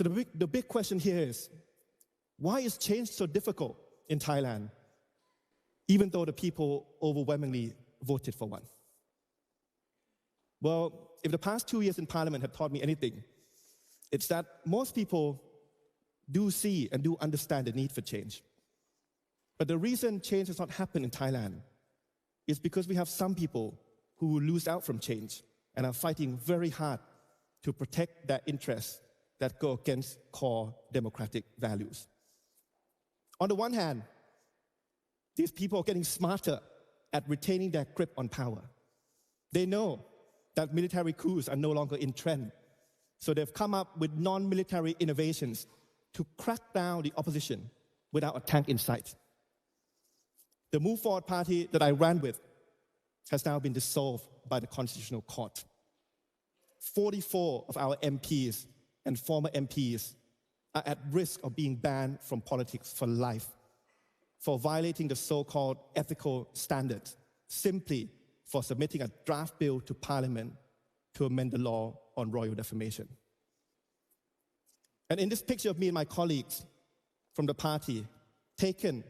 So the big question here is, why is change so difficult in Thailand, even though the people overwhelmingly voted for one? Well, if the past 2 years in Parliament have taught me anything, it's that most people do see and do understand the need for change. But the reason change has not happened in Thailand is because we have some people who lose out from change and are fighting very hard to protect their interests that go against core democratic values. On the one hand, these people are getting smarter at retaining their grip on power. They know that military coups are no longer in trend, so they've come up with non-military innovations to crack down the opposition without a tank in sight. The Move Forward Party that I ran with has now been dissolved by the Constitutional Court. 44 of our MPs and former MPs are at risk of being banned from politics for life for violating the so-called ethical standards simply for submitting a draft bill to Parliament to amend the law on royal defamation. And in this picture of me and my colleagues from the party, taken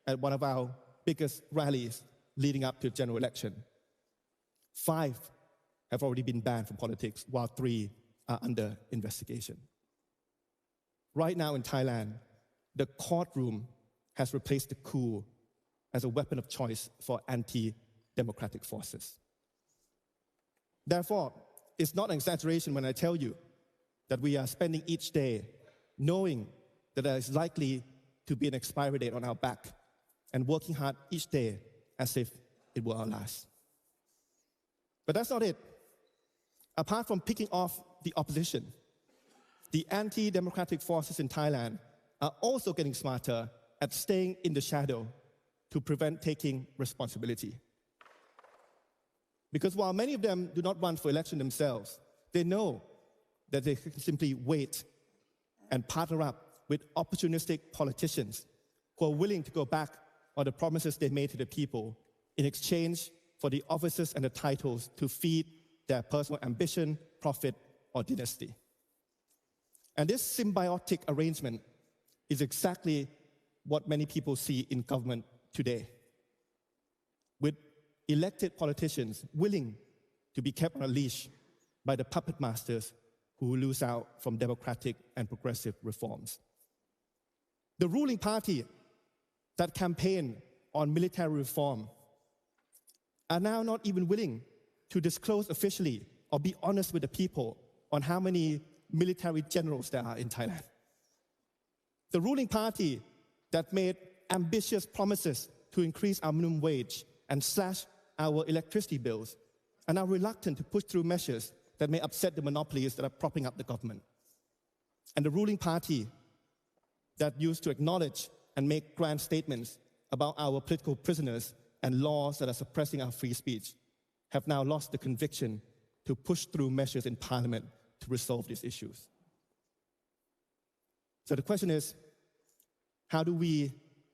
at one of our biggest rallies leading up to the general election, 5 have already been banned from politics, while 3 are under investigation. Right now in Thailand, the courtroom has replaced the coup as a weapon of choice for anti-democratic forces. Therefore, it's not an exaggeration when I tell you that we are spending each day knowing that there is likely to be an expiry date on our back and working hard each day as if it were our last. But that's not it. Apart from picking off the opposition, the anti-democratic forces in Thailand are also getting smarter at staying in the shadow to prevent taking responsibility. Because while many of them do not run for election themselves, they know that they can simply wait and partner up with opportunistic politicians who are willing to go back on the promises they made to the people in exchange for the offices and the titles to feed their personal ambition, profit, or dynasty. And this symbiotic arrangement is exactly what many people see in government today, with elected politicians willing to be kept on a leash by the puppet masters who lose out from democratic and progressive reforms. The ruling party that campaigned on military reform are now not even willing to disclose officially or be honest with the people on how many military generals there are in Thailand. The ruling party that made ambitious promises to increase our minimum wage and slash our electricity bills are now reluctant to push through measures that may upset the monopolies that are propping up the government. And the ruling party that used to acknowledge and make grand statements about our political prisoners and laws that are suppressing our free speech have now lost the conviction to push through measures in Parliament to resolve these issues. So the question is, how do we,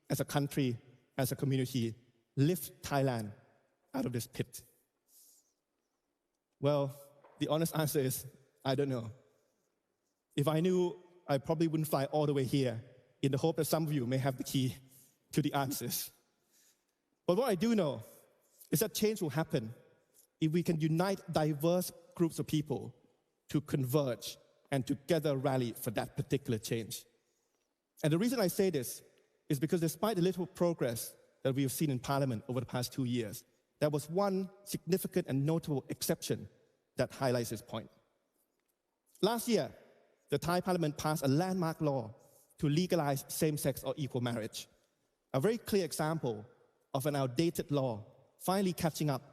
as a country, as a community, lift Thailand out of this pit? Well, the honest answer is, I don't know. If I knew, I probably wouldn't fly all the way here in the hope that some of you may have the key to the answers. But what I do know is that change will happen if we can unite diverse groups of people to converge and together rally for that particular change. And the reason I say this is because despite the little progress that we have seen in Parliament over the past 2 years, there was one significant and notable exception that highlights this point. Last year, the Thai Parliament passed a landmark law to legalize same-sex or equal marriage, a very clear example of an outdated law finally catching up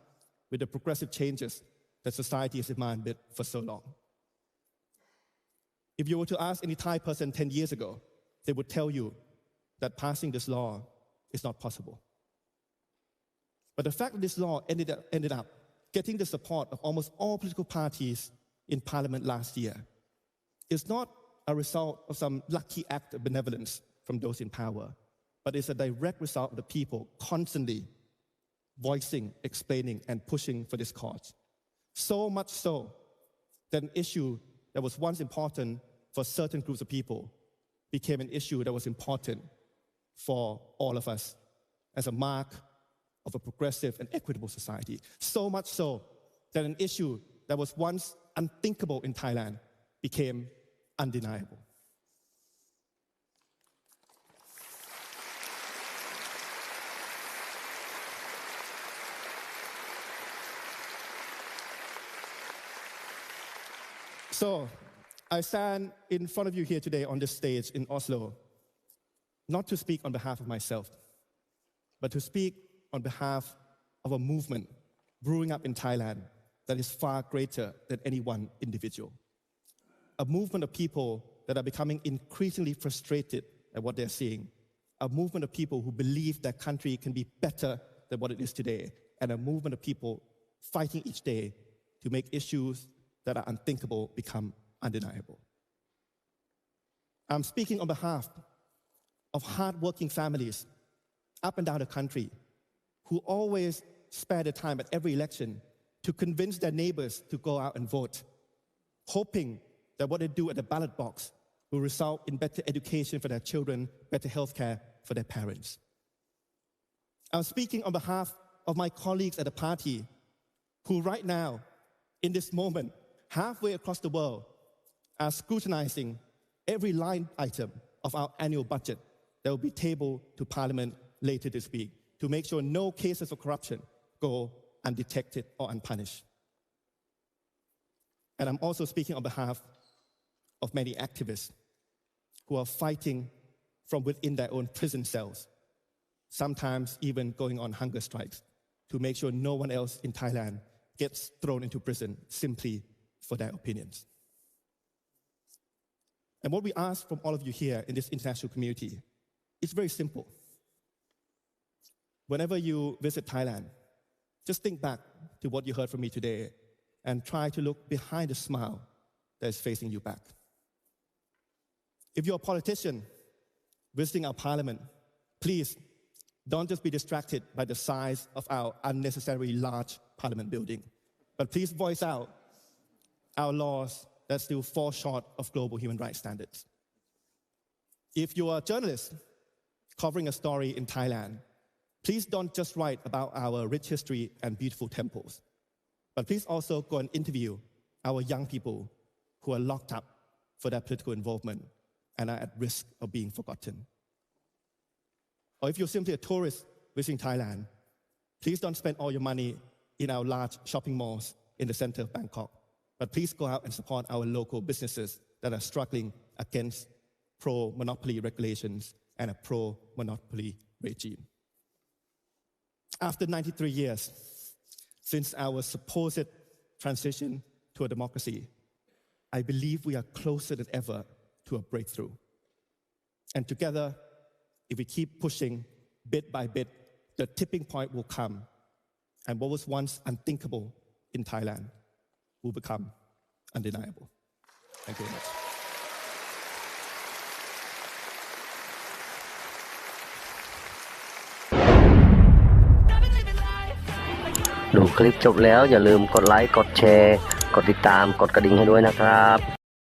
with the progressive changes that society has demanded for so long. If you were to ask any Thai person 10 years ago, they would tell you that passing this law is not possible. But the fact that this law ended up getting the support of almost all political parties in Parliament last year is not a result of some lucky act of benevolence from those in power, but it's a direct result of the people constantly voicing, explaining, and pushing for this cause. So much so that an issue that was once important for certain groups of people became an issue that was important for all of us as a mark of a progressive and equitable society. So much so that an issue that was once unthinkable in Thailand became undeniable. So, I stand in front of you here today on this stage in Oslo, not to speak on behalf of myself, but to speak on behalf of a movement brewing up in Thailand that is far greater than any one individual. A movement of people that are becoming increasingly frustrated at what they're seeing. A movement of people who believe their country can be better than what it is today. And a movement of people fighting each day to make issues that are unthinkable become undeniable. I'm speaking on behalf of hardworking families up and down the country who always spare the time at every election to convince their neighbors to go out and vote, hoping that what they do at the ballot box will result in better education for their children, better healthcare for their parents. I'm speaking on behalf of my colleagues at the party who right now, in this moment, halfway across the world, are scrutinizing every line item of our annual budget that will be tabled to Parliament later this week to make sure no cases of corruption go undetected or unpunished. And I'm also speaking on behalf of many activists who are fighting from within their own prison cells, sometimes even going on hunger strikes to make sure no one else in Thailand gets thrown into prison simply for their opinions. And what we ask from all of you here in this international community is very simple. Whenever you visit Thailand, just think back to what you heard from me today and try to look behind the smile that is facing you back. If you're a politician visiting our parliament, please don't just be distracted by the size of our unnecessarily large parliament building, but please voice out our laws that still fall short of global human rights standards. If you're a journalist covering a story in Thailand, please don't just write about our rich history and beautiful temples, but please also go and interview our young people who are locked up for their political involvement and are at risk of being forgotten. Or if you're simply a tourist visiting Thailand, please don't spend all your money in our large shopping malls in the center of Bangkok, but please go out and support our local businesses that are struggling against pro-monopoly regulations and a pro-monopoly regime. After 93 years since our supposed transition to a democracy, I believe we are closer than ever to a breakthrough. And together, if we keep pushing bit by bit, the tipping point will come, and what was once unthinkable in Thailand will become undeniable. Thank you very much. ดูคลิปจบแล้วอย่าลืมกดไลค์กดแชร์กดติดตามกดกระดิ่งให้ด้วยนะครับ